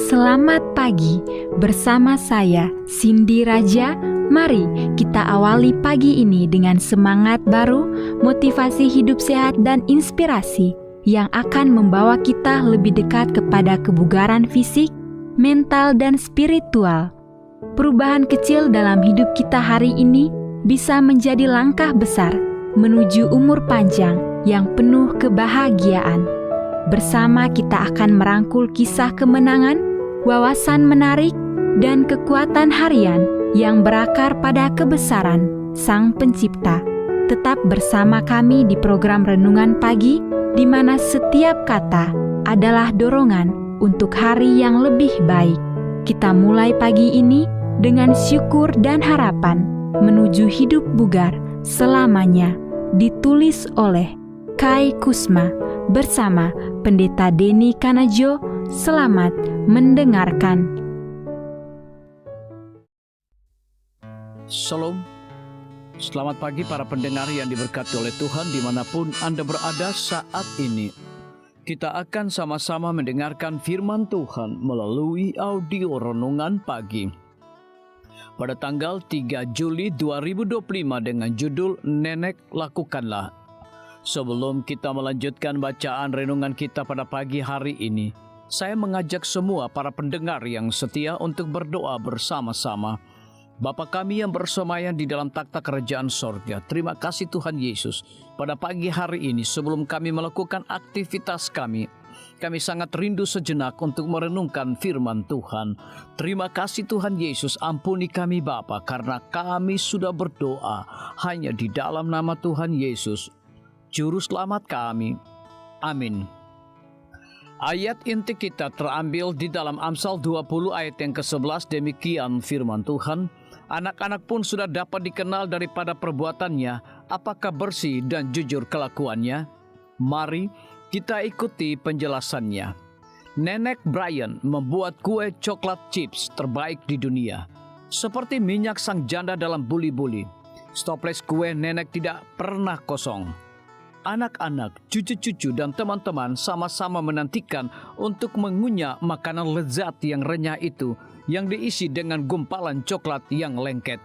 Selamat pagi bersama saya Cindy Raja. Mari kita awali pagi ini dengan semangat baru, motivasi hidup sehat dan inspirasi yang akan membawa kita lebih dekat kepada kebugaran fisik, mental dan spiritual. Perubahan kecil dalam hidup kita hari ini bisa menjadi langkah besar menuju umur panjang yang penuh kebahagiaan. Bersama kita akan merangkul kisah kemenangan, wawasan menarik, dan kekuatan harian yang berakar pada kebesaran Sang Pencipta. Tetap bersama kami di program Renungan Pagi, di mana setiap kata adalah dorongan untuk hari yang lebih baik. Kita mulai pagi ini dengan syukur dan harapan menuju hidup bugar selamanya. Ditulis oleh Kai Kusma bersama Pendeta Denny Kanajo. Selamat mendengarkan. Shalom. Selamat pagi para pendengar yang diberkati oleh Tuhan dimanapun Anda berada saat ini. Kita akan sama-sama mendengarkan firman Tuhan melalui audio Renungan Pagi pada tanggal 3 Juli 2025 dengan judul Nenek Lakukanlah. Sebelum kita melanjutkan bacaan renungan kita pada pagi hari ini, saya mengajak semua para pendengar yang setia untuk berdoa bersama-sama. Bapa kami yang bersemayam di dalam takhta kerajaan sorga, terima kasih Tuhan Yesus. Pada pagi hari ini sebelum kami melakukan aktivitas kami sangat rindu sejenak untuk merenungkan firman Tuhan. Terima kasih Tuhan Yesus, ampuni kami Bapa, karena kami sudah berdoa hanya di dalam nama Tuhan Yesus, Juru Selamat kami. Amin. Ayat inti kita terambil di dalam Amsal 20 ayat yang ke-11. Demikian firman Tuhan. Anak-anak pun sudah dapat dikenal daripada perbuatannya, apakah bersih dan jujur kelakuannya. Mari kita ikuti penjelasannya. Nenek Brian membuat kue coklat chips terbaik di dunia. Seperti minyak sang janda dalam buli-buli, stoples kue nenek tidak pernah kosong. Anak-anak, cucu-cucu, dan teman-teman sama-sama menantikan untuk mengunyah makanan lezat yang renyah itu yang diisi dengan gumpalan coklat yang lengket.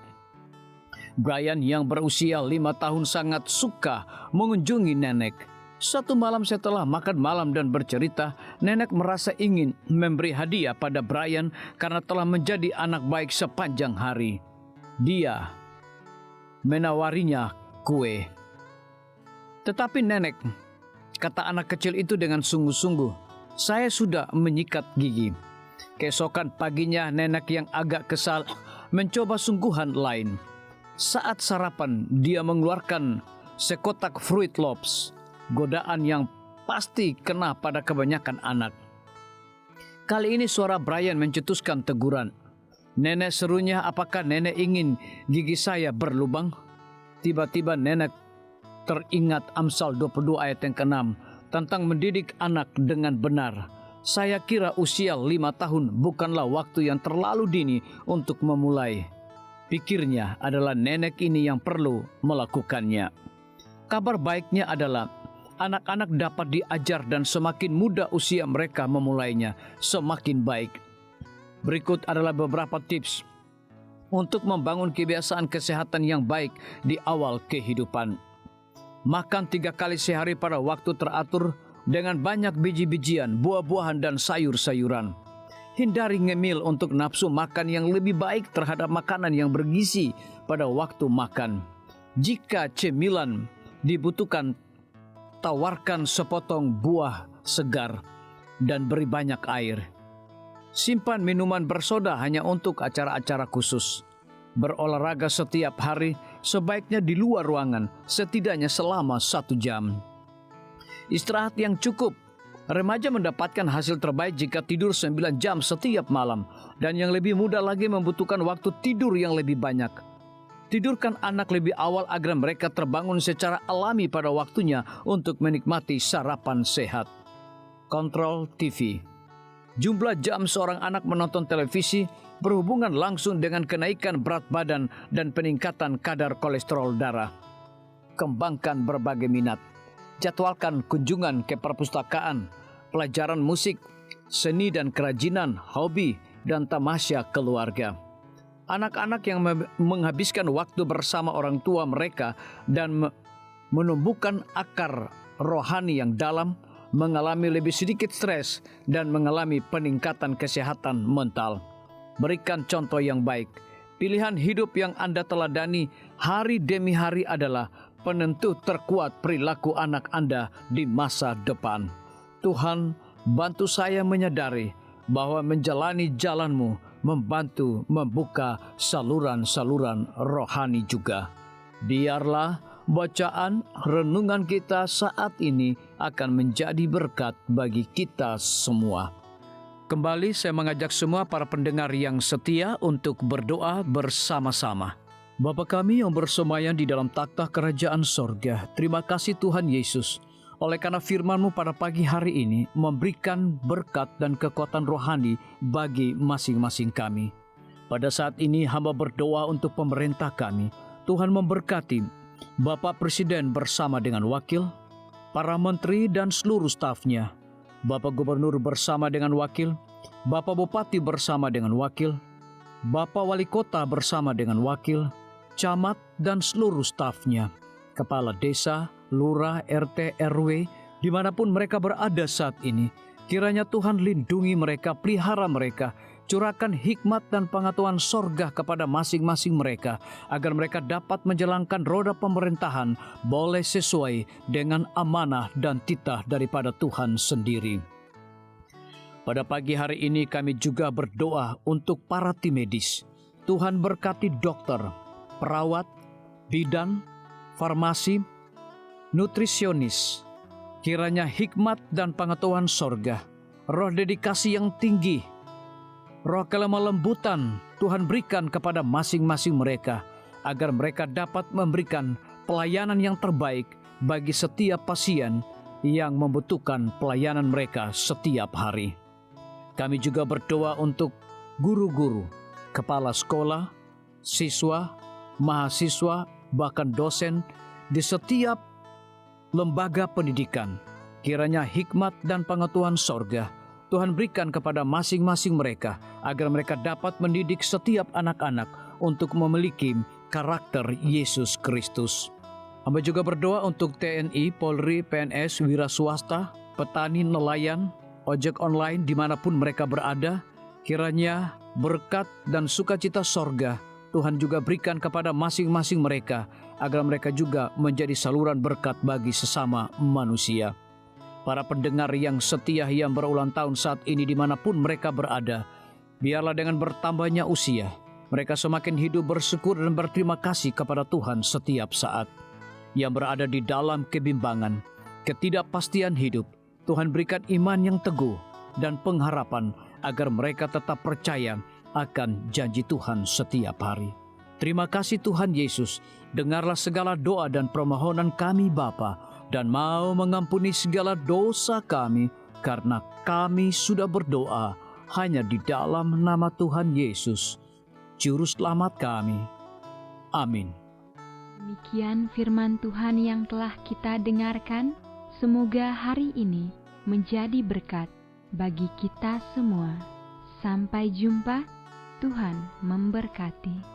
Brian yang berusia 5 tahun sangat suka mengunjungi nenek. Satu malam setelah makan malam dan bercerita, nenek merasa ingin memberi hadiah pada Brian karena telah menjadi anak baik sepanjang hari. Dia menawarinya kue. Tetapi nenek, kata anak kecil itu dengan sungguh-sungguh, saya sudah menyikat gigi. Keesokan paginya nenek yang agak kesal mencoba sungguhan lain. Saat sarapan dia mengeluarkan sekotak Fruit Loops, godaan yang pasti kena pada kebanyakan anak. Kali ini suara Brian mencetuskan teguran. Nenek, serunya, apakah nenek ingin gigi saya berlubang? Tiba-tiba nenek teringat Amsal 22 ayat yang ke-6 tentang mendidik anak dengan benar. Saya kira usia 5 tahun bukanlah waktu yang terlalu dini untuk memulai. Pikirnya adalah nenek ini yang perlu melakukannya. Kabar baiknya adalah anak-anak dapat diajar dan semakin muda usia mereka memulainya, semakin baik. Berikut adalah beberapa tips untuk membangun kebiasaan kesehatan yang baik di awal kehidupan. Makan 3 kali sehari pada waktu teratur dengan banyak biji-bijian, buah-buahan, dan sayur-sayuran. Hindari ngemil untuk nafsu makan yang lebih baik terhadap makanan yang bergizi pada waktu makan. Jika cemilan dibutuhkan, tawarkan sepotong buah segar dan beri banyak air. Simpan minuman bersoda hanya untuk acara-acara khusus. Berolahraga setiap hari, sebaiknya di luar ruangan, setidaknya selama 1 jam. Istirahat yang cukup. Remaja mendapatkan hasil terbaik jika tidur 9 jam setiap malam, dan yang lebih muda lagi membutuhkan waktu tidur yang lebih banyak. Tidurkan anak lebih awal agar mereka terbangun secara alami pada waktunya untuk menikmati sarapan sehat. Kontrol TV. Jumlah jam seorang anak menonton televisi berhubungan langsung dengan kenaikan berat badan dan peningkatan kadar kolesterol darah. Kembangkan berbagai minat. Jadwalkan kunjungan ke perpustakaan, pelajaran musik, seni dan kerajinan, hobi, dan tamasya keluarga. Anak-anak yang menghabiskan waktu bersama orang tua mereka dan menumbuhkan akar rohani yang dalam, mengalami lebih sedikit stres dan mengalami peningkatan kesehatan mental. Berikan contoh yang baik. Pilihan hidup yang Anda teladani hari demi hari adalah penentu terkuat perilaku anak Anda di masa depan. Tuhan, bantu saya menyadari bahwa menjalani jalan-Mu membantu membuka saluran-saluran rohani juga. Biarlah bacaan renungan kita saat ini akan menjadi berkat bagi kita semua. Kembali saya mengajak semua para pendengar yang setia untuk berdoa bersama-sama. Bapa kami yang bersemayam di dalam takhta kerajaan sorga, terima kasih Tuhan Yesus, oleh karena firman-Mu pada pagi hari ini memberikan berkat dan kekuatan rohani bagi masing-masing kami. Pada saat ini hamba berdoa untuk pemerintah kami. Tuhan memberkati Bapak Presiden bersama dengan wakil, para menteri dan seluruh stafnya, Bapak Gubernur bersama dengan wakil, Bapak Bupati bersama dengan wakil, Bapak Wali Kota bersama dengan wakil, camat dan seluruh stafnya, kepala desa, lurah, RT, RW, dimanapun mereka berada saat ini. Kiranya Tuhan lindungi mereka, pelihara mereka, curahkan hikmat dan pengetahuan sorga kepada masing-masing mereka, agar mereka dapat menjalankan roda pemerintahan boleh sesuai dengan amanah dan titah daripada Tuhan sendiri. Pada pagi hari ini kami juga berdoa untuk para tim medis. Tuhan berkati dokter, perawat, bidan, farmasi, nutrisionis. Kiranya hikmat dan pengetahuan sorga, roh dedikasi yang tinggi, roh kelemah lembutan Tuhan berikan kepada masing-masing mereka, agar mereka dapat memberikan pelayanan yang terbaik bagi setiap pasien yang membutuhkan pelayanan mereka setiap hari. Kami juga berdoa untuk guru-guru, kepala sekolah, siswa, mahasiswa, bahkan dosen di setiap lembaga pendidikan. Kiranya hikmat dan pengetahuan sorga Tuhan berikan kepada masing-masing mereka, agar mereka dapat mendidik setiap anak-anak untuk memiliki karakter Yesus Kristus. Hamba juga berdoa untuk TNI, Polri, PNS, wira swasta, petani, nelayan, ojek online dimanapun mereka berada. Kiranya berkat dan sukacita sorga Tuhan juga berikan kepada masing-masing mereka, agar mereka juga menjadi saluran berkat bagi sesama manusia. Para pendengar yang setia yang berulang tahun saat ini dimanapun mereka berada, biarlah dengan bertambahnya usia, mereka semakin hidup bersyukur dan berterima kasih kepada Tuhan setiap saat. Yang berada di dalam kebimbangan, ketidakpastian hidup, Tuhan berikan iman yang teguh dan pengharapan, agar mereka tetap percaya akan janji Tuhan setiap hari. Terima kasih Tuhan Yesus, dengarlah segala doa dan permohonan kami Bapa, dan mau mengampuni segala dosa kami, karena kami sudah berdoa hanya di dalam nama Tuhan Yesus, Juru Selamat kami. Amin. Demikian firman Tuhan yang telah kita dengarkan. Semoga hari ini menjadi berkat bagi kita semua. Sampai jumpa, Tuhan memberkati.